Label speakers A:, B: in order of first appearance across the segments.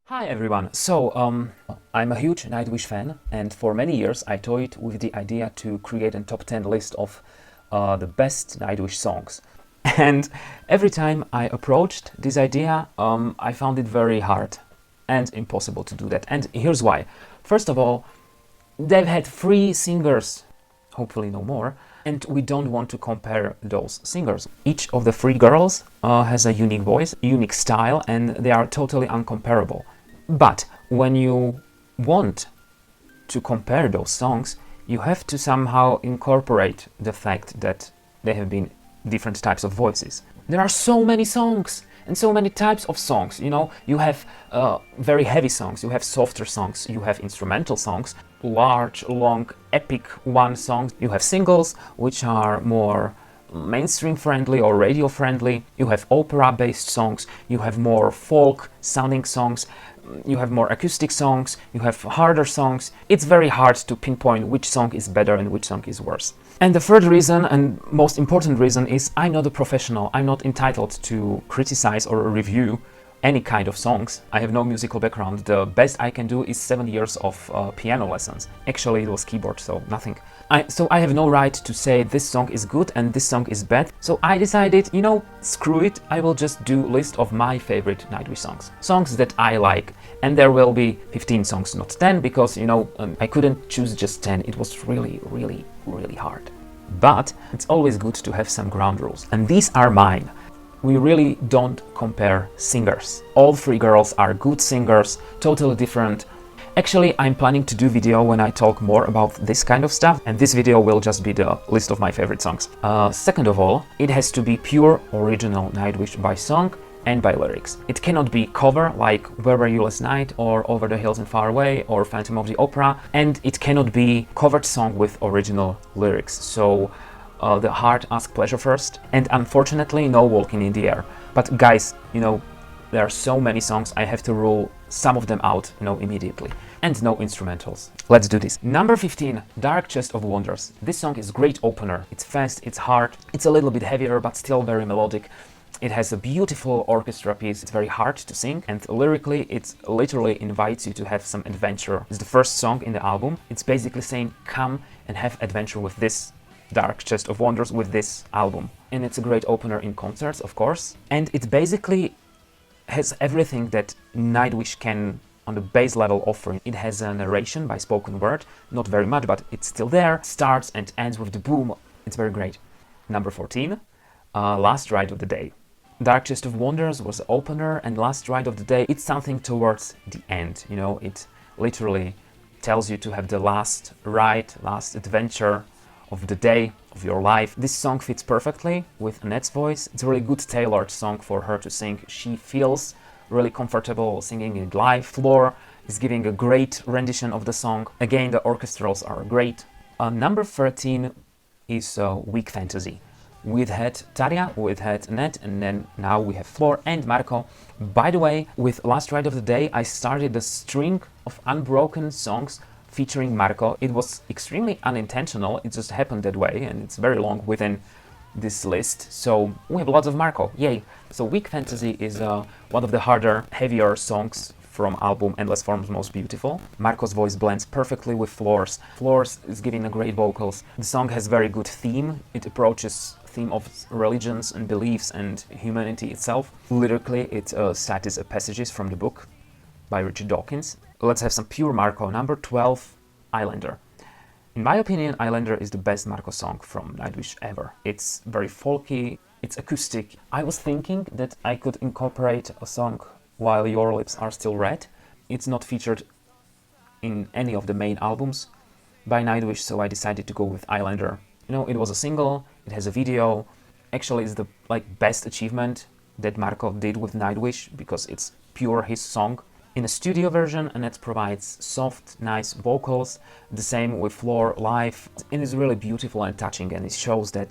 A: Hi everyone! I'm a huge Nightwish fan, and for many years I toyed with the idea to create a top 10 list of the best Nightwish songs. And every time I approached this idea, I found it very hard and impossible to do that. And here's why. First of all, they've had three singers, hopefully no more, and we don't want to compare those singers. Each of the three girls has a unique voice, unique style, and they are totally uncomparable. But when you want to compare those songs, you have to somehow incorporate the fact that they have been different types of voices. There are so many songs and so many types of songs. You have very heavy songs, you have softer songs, you have instrumental songs, large, long, epic one songs. You have singles, which are more mainstream friendly or radio friendly. You have opera based songs, you have more folk sounding songs, you have more acoustic songs, you have harder songs. It's very hard to pinpoint which song is better and which song is worse. And the third reason, and most important reason, is I'm not a professional. I'm not entitled to criticize or review any kind of songs. I have no musical background. The best I can do is 7 years of piano lessons. Actually, it was keyboard, so nothing. So I have no right to say this song is good and this song is bad. So I decided, screw it. I will just do a list of my favorite Nightwish songs. Songs that I like. And there will be 15 songs, not 10, because, I couldn't choose just 10. It was really, really, really hard. But it's always good to have some ground rules. And these are mine. We really don't compare singers. All three girls are good singers, totally different. Actually, I'm planning to do video when I talk more about this kind of stuff, and this video will just be the list of my favorite songs. Second of all, it has to be pure original Nightwish by song and by lyrics. It cannot be cover like Where Were You Last Night or Over the Hills and Far Away or Phantom of the Opera, and it cannot be covered song with original lyrics. So the heart asks pleasure first, and unfortunately no Walking in the Air. But guys, there are so many songs, I have to rule some of them out, immediately. And no instrumentals. Let's do this. Number 15, Dark Chest of Wonders. This song is a great opener. It's fast, it's hard, it's a little bit heavier, but still very melodic. It has a beautiful orchestra piece. It's very hard to sing, and lyrically it literally invites you to have some adventure. It's the first song in the album. It's basically saying, come and have adventure with this Dark Chest of Wonders, with this album. And it's a great opener in concerts, of course. And it basically has everything that Nightwish can on the base level offer. It has a narration by spoken word, not very much, but it's still there. It starts and ends with the boom. It's very great. Number 14, Last Ride of the Day. Dark Chest of Wonders was the opener, and Last Ride of the Day, it's something towards the end. It literally tells you to have the last ride, last adventure of the day of your life. This song fits perfectly with Annette's voice. It's a really good tailored song for her to sing. She feels really comfortable singing it live. Floor is giving a great rendition of the song. Again, the orchestrals are great. Number 13 is Weak Fantasy. We've had Tarja, we've had Annette, and then now we have Floor and Marco. By the way, with Last Ride of the Day, I started a string of unbroken songs featuring Marco. It was extremely unintentional, it just happened that way, and it's very long within this list, so we have lots of Marco, yay! So Weak Fantasy is one of the harder, heavier songs from album Endless Forms Most Beautiful. Marco's voice blends perfectly with Floor's. Floor's is giving a great vocals. The song has very good theme. It approaches theme of religions and beliefs and humanity itself. Lyrically, it cites passages from the book by Richard Dawkins. Let's have some pure Marco. Number 12, Islander. In my opinion, Islander is the best Marco song from Nightwish ever. It's very folky, it's acoustic. I was thinking that I could incorporate a song While Your Lips Are Still Red. It's not featured in any of the main albums by Nightwish, so I decided to go with Islander. It was a single, it has a video. Actually, it's the best achievement that Marco did with Nightwish, because it's pure his song. In a studio version, Annette provides soft, nice vocals, the same with Floor live. It is really beautiful and touching, and it shows that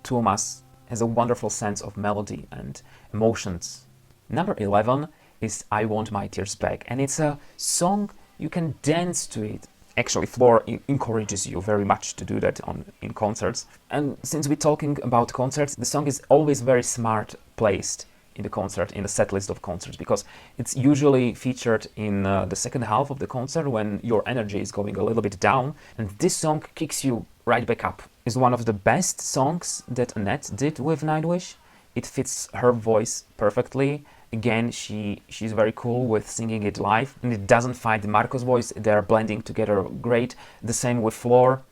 A: Tuomas has a wonderful sense of melody and emotions. Number 11 is I Want My Tears Back, and it's a song you can dance to it. Actually, Floor encourages you very much to do that in concerts. And since we're talking about concerts, the song is always very smart placed. in the concert, in the set list of concerts, because it's usually featured in the second half of the concert when your energy is going a little bit down, and this song kicks you right back up. It's one of the best songs that Annette did with Nightwish. It fits her voice perfectly. Again, she's very cool with singing it live, and it doesn't fight Marco's voice. They're blending together great. The same with Floor.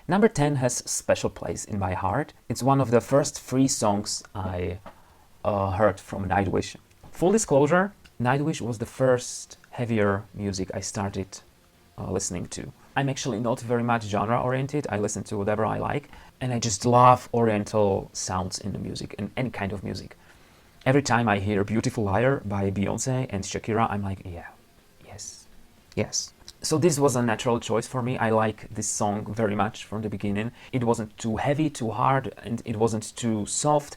A: Number 10 has a special place in my heart. It's one of the first 3 songs I heard from Nightwish. Full disclosure, Nightwish was the first heavier music I started listening to. I'm actually not very much genre oriented. I listen to whatever I like, and I just love oriental sounds in the music, in any kind of music. Every time I hear Beautiful Liar by Beyoncé and Shakira, I'm like, yeah, yes, yes. So this was a natural choice for me. I like this song very much from the beginning. It wasn't too heavy, too hard, and it wasn't too soft.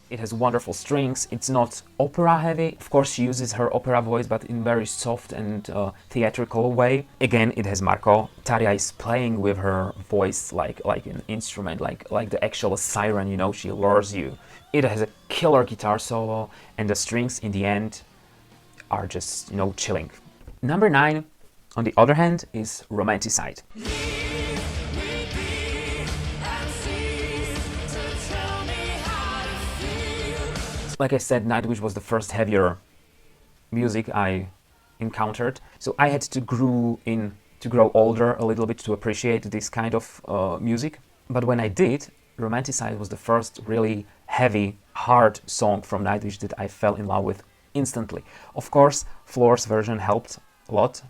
A: It has wonderful strings. It's not opera heavy. Of course, she uses her opera voice, but in very soft and theatrical way. Again, it has Marco. Tarja is playing with her voice like an instrument, like the actual siren, you know, she lures you. It has a killer guitar solo, and the strings in the end are just, you know, chilling. Number 9, on the other hand, is Romanticide. Like I said, Nightwish was the first heavier music I encountered, so I had to grow older a little bit to appreciate this kind of music. But when I did, Romanticide was the first really heavy, hard song from Nightwish that I fell in love with instantly. Of course, Floor's version helped a lot.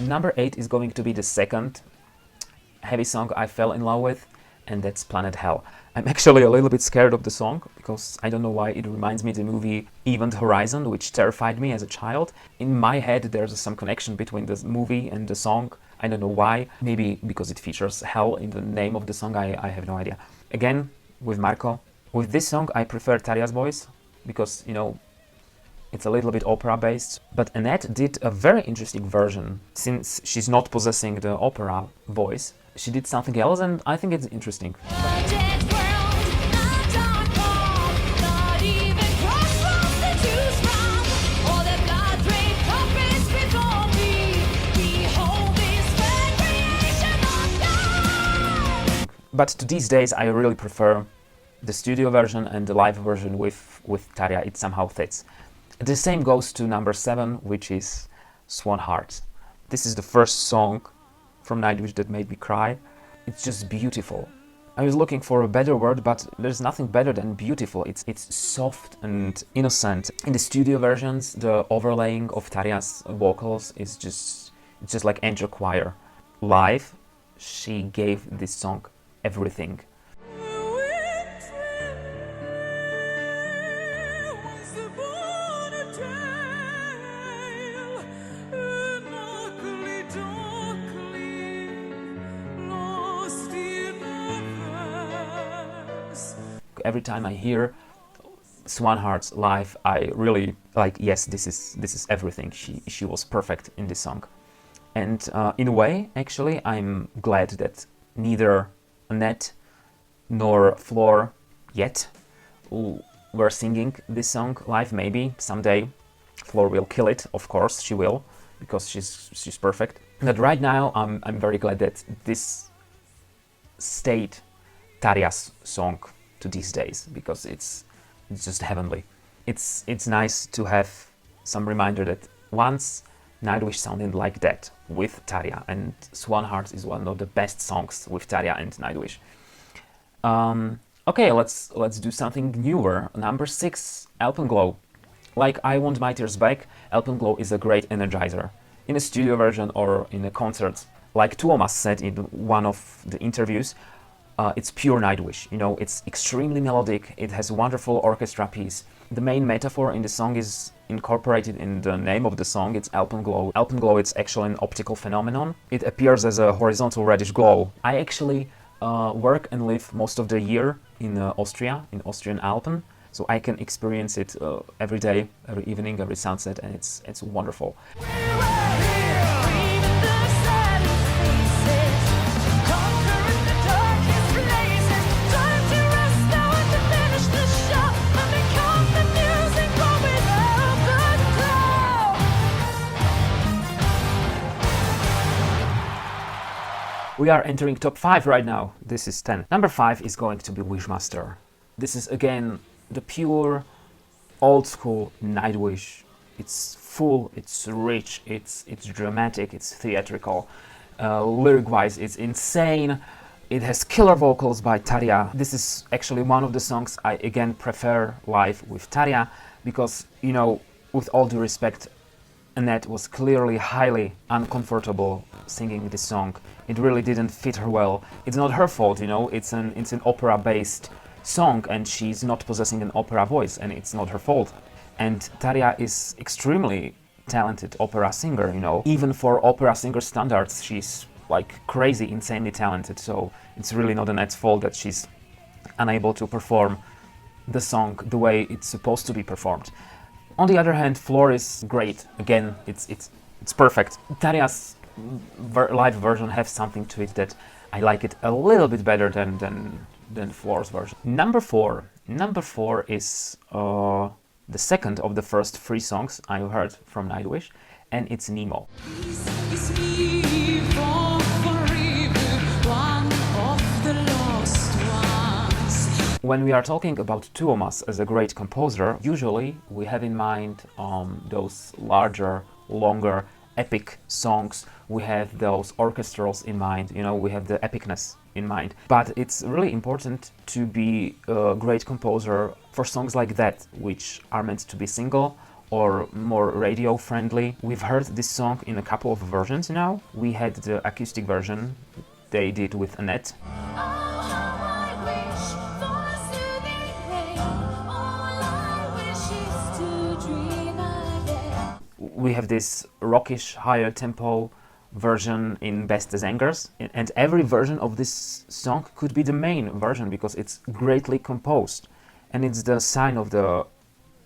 A: Number 8 is going to be the second heavy song I fell in love with, and that's Planet Hell. I'm actually a little bit scared of the song, because I don't know why it reminds me of the movie Event Horizon, which terrified me as a child. In my head there's some connection between the movie and the song. I don't know why, maybe because it features hell in the name of the song, I have no idea. Again, with Marco. With this song I prefer Tarja's voice, because, you know, it's a little bit opera-based, but Annette did a very interesting version. Since she's not possessing the opera voice, she did something else, and I think it's interesting. But to these days, I really prefer the studio version and the live version with Tarja. It somehow fits. The same goes to number 7, which is Swan Heart. This is the first song from Nightwish that made me cry. It's just beautiful. I was looking for a better word, but there's nothing better than beautiful. It's soft and innocent. In the studio versions, the overlaying of Tarja's vocals is just like angel choir. Live, she gave this song everything. Every time I hear Swan Hearts live, I really like, yes, this is everything. She was perfect in this song. And in a way, actually, I'm glad that neither Annette nor Floor yet were singing this song live. Maybe someday Floor will kill it, of course she will, because she's perfect. But right now, I'm very glad that this stayed Tarja's song to these days, because it's just heavenly. It's nice to have some reminder that once Nightwish sounded like that with Tarja, and Swan Hearts is one of the best songs with Tarja and Nightwish. Okay, let's do something newer. Number 6, Alpenglow. Like I Want My Tears Back, Alpenglow is a great energizer. In a studio version or in a concert, like Tuomas said in one of the interviews, it's pure Nightwish. You know, it's extremely melodic, it has a wonderful orchestra piece. The main metaphor in the song is incorporated in the name of the song. It's alpenglow. Alpenglow, it's actually an optical phenomenon. It appears as a horizontal reddish glow. I actually work and live most of the year in Austria, in Austrian Alpen, so I can experience it every day, every evening, every sunset, and it's wonderful. We are entering top 5 right now. This is 10. Number 5 is going to be Wishmaster. This is again the pure, old school Nightwish. It's full, it's rich, it's dramatic, it's theatrical. Lyric-wise, it's insane. It has killer vocals by Tarja. This is actually one of the songs I again prefer live with Tarja because, you know, with all due respect, Annette was clearly highly uncomfortable singing this song. It really didn't fit her well. It's not her fault, you know, it's an opera-based song and she's not possessing an opera voice and it's not her fault. And Tarja is extremely talented opera singer, you know. Even for opera singer standards, she's like crazy, insanely talented, so it's really not Annette's fault that she's unable to perform the song the way it's supposed to be performed. On the other hand, Floor is great. Again, it's perfect. Tarja's live version has something to it that I like it a little bit better than Floor's version. Number 4. Number 4 is the second of the first 3 songs I heard from Nightwish, and it's Nemo. When we are talking about Tuomas as a great composer, usually we have in mind those larger, longer, epic songs. We have those orchestrals in mind, you know, we have the epicness in mind. But it's really important to be a great composer for songs like that, which are meant to be single or more radio friendly. We've heard this song in a couple of versions now. We had the acoustic version they did with Annette. We have this rockish, higher tempo version in Beste Zangers, and every version of this song could be the main version because it's greatly composed, and it's the sign of the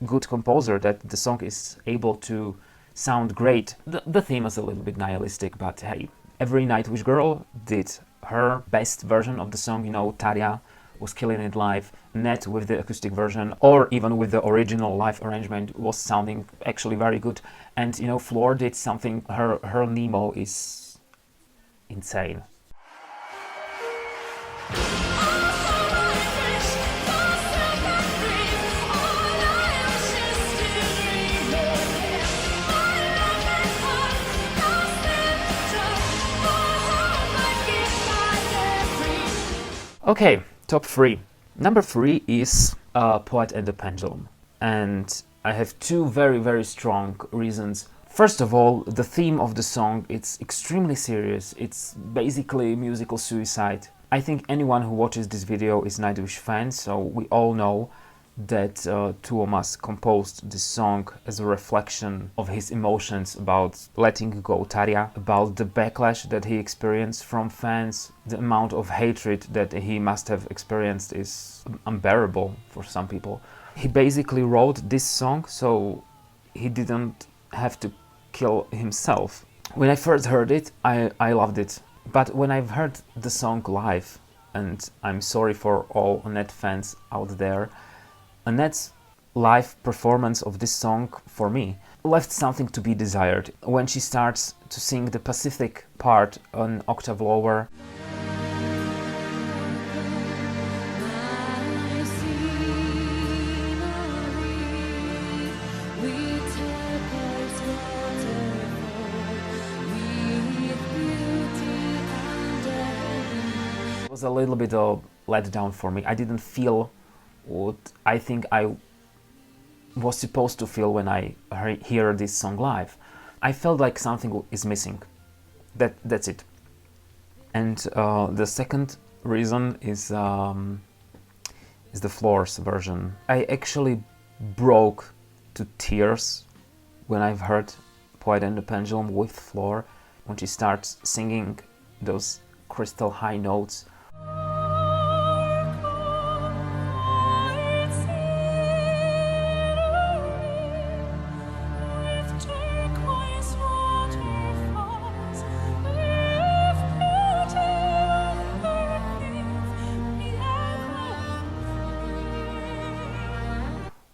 A: good composer that the song is able to sound great. The theme is a little bit nihilistic, but hey, every Nightwish girl did her best version of the song, you know. Tarja was killing it live, Annette with the acoustic version, or even with the original live arrangement was sounding actually very good. And you know, Floor did something, her Nemo is insane. Okay, top 3. Number 3 is Poet and the Pendulum. And I have 2 very, very strong reasons. First of all, the theme of the song, it's extremely serious. It's basically musical suicide. I think anyone who watches this video is Nightwish fan, so we all know that Tuomas composed this song as a reflection of his emotions about letting go Tarja, about the backlash that he experienced from fans. The amount of hatred that he must have experienced is unbearable for some people. He basically wrote this song so he didn't have to kill himself. When I first heard it, I loved it. But when I've heard the song live, and I'm sorry for all Annette fans out there, Annette's live performance of this song, for me, left something to be desired. When she starts to sing the Pacific part an octave lower, it was a little bit of letdown for me. I didn't feel what I think I was supposed to feel when I hear this song live. I felt like something is missing. That's it. And the second reason is the Floor's version. I actually broke to tears when I've heard Poet and the Pendulum with Floor, when she starts singing those crystal high notes.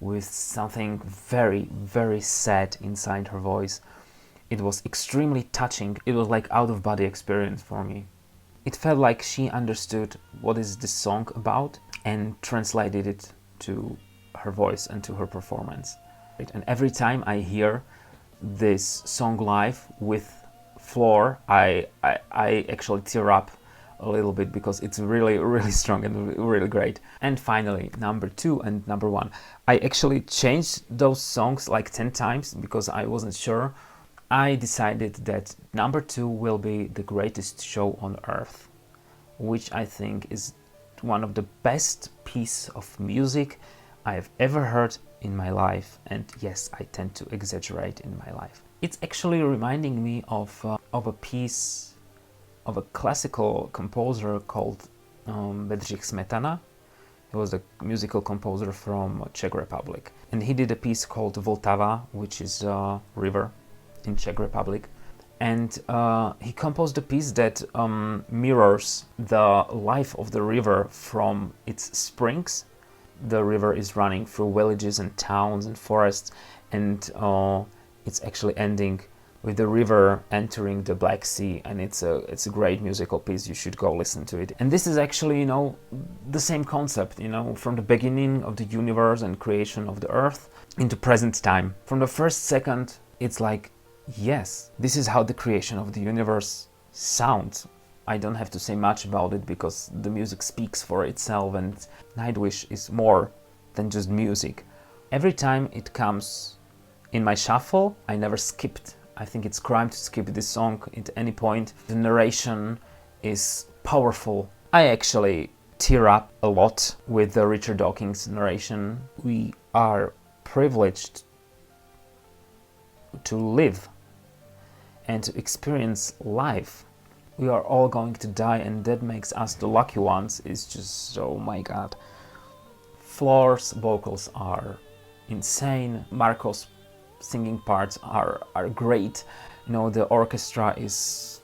A: With something very, very sad inside her voice. It was extremely touching. It was like out-of-body experience for me. It felt like she understood what is this song about and translated it to her voice and to her performance. And every time I hear this song live with Floor, I actually tear up a little bit because it's really, really strong and really great. And finally, number 2 and number 1. I actually changed those songs like 10 times because I wasn't sure. I decided that number 2 will be The Greatest Show on Earth, which I think is one of the best piece of music I have ever heard in my life. And yes, I tend to exaggerate in my life. It's actually reminding me of a piece of a classical composer called Bedřich Smetana. He was a musical composer from Czech Republic. And he did a piece called Vltava, which is a river in Czech Republic. And he composed a piece that mirrors the life of the river from its springs. The river is running through villages and towns and forests, and it's actually ending with the river entering the Black Sea, and it's a great musical piece. You should go listen to it. And this is actually, the same concept, from the beginning of the universe and creation of the earth into present time. From the first second, it's like, yes, this is how the creation of the universe sounds. I don't have to say much about it because the music speaks for itself, and Nightwish is more than just music. Every time it comes in my shuffle, I never skipped. I think it's crime to skip this song at any point. The narration is powerful. I actually tear up a lot with the Richard Dawkins narration. We are privileged to live and to experience life. We are all going to die, and that makes us the lucky ones. It's just, oh my god. Floor's vocals are insane. Marco's singing parts are great. The orchestra is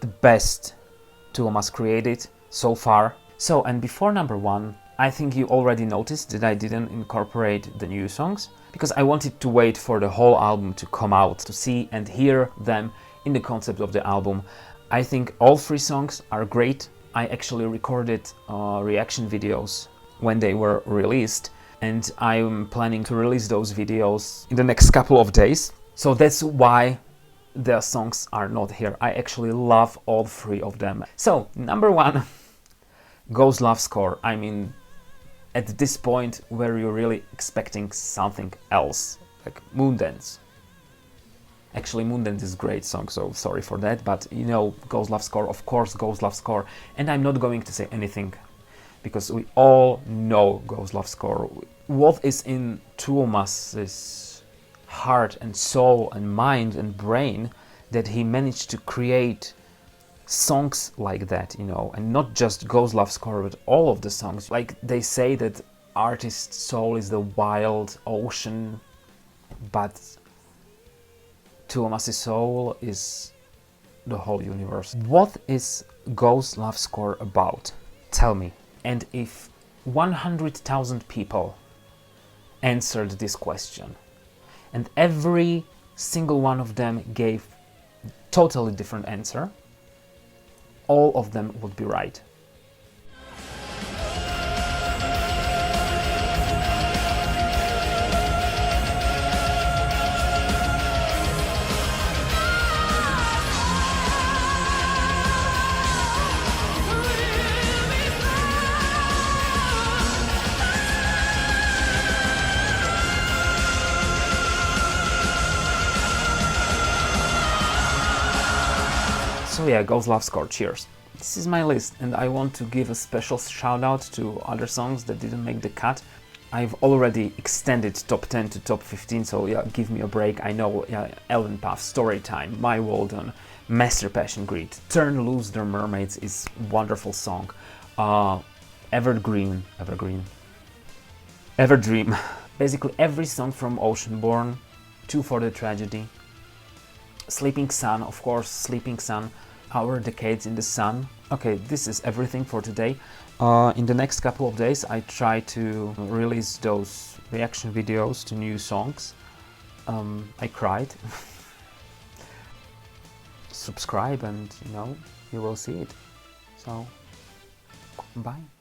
A: the best Tuomas created so far. So, and before number 1, I think you already noticed that I didn't incorporate the new songs because I wanted to wait for the whole album to come out to see and hear them in the concept of the album. I think all 3 songs are great. I actually recorded reaction videos when they were released, and I'm planning to release those videos in the next couple of days. So that's why the songs are not here. I actually love all 3 of them. So, number 1, Ghost Love Score. I mean, at this point where you're really expecting something else, like Moondance. Actually, Moondance is a great song, so sorry for that, but Ghost Love Score, of course, Ghost Love Score. And I'm not going to say anything, because we all know Ghost Love Score. What is in Tuomas's heart and soul and mind and brain that he managed to create songs like that, and not just Ghost Love Score, but all of the songs. Like they say that artist's soul is the wild ocean, but Tuomas's soul is the whole universe. What is Ghost Love Score about? Tell me. And if 100,000 people answered this question, and every single one of them gave totally different answer, all of them would be right. So yeah, Ghost Love Score, cheers. This is my list, and I want to give a special shout out to other songs that didn't make the cut. I've already extended top 10 to top 15, so yeah, give me a break. I know, yeah, Elven Path, Storytime, My Walden, Master Passion Greed, Turn Loose the Mermaids is wonderful song. Evergreen, Everdream. Basically every song from Oceanborn, Two for the Tragedy, Sleeping Sun, of course, Sleeping Sun, Our Decades in the Sun. Okay, this is everything for today. In the next couple of days I try to release those reaction videos to new songs. I cried. Subscribe and, you know, you will see it. So, bye.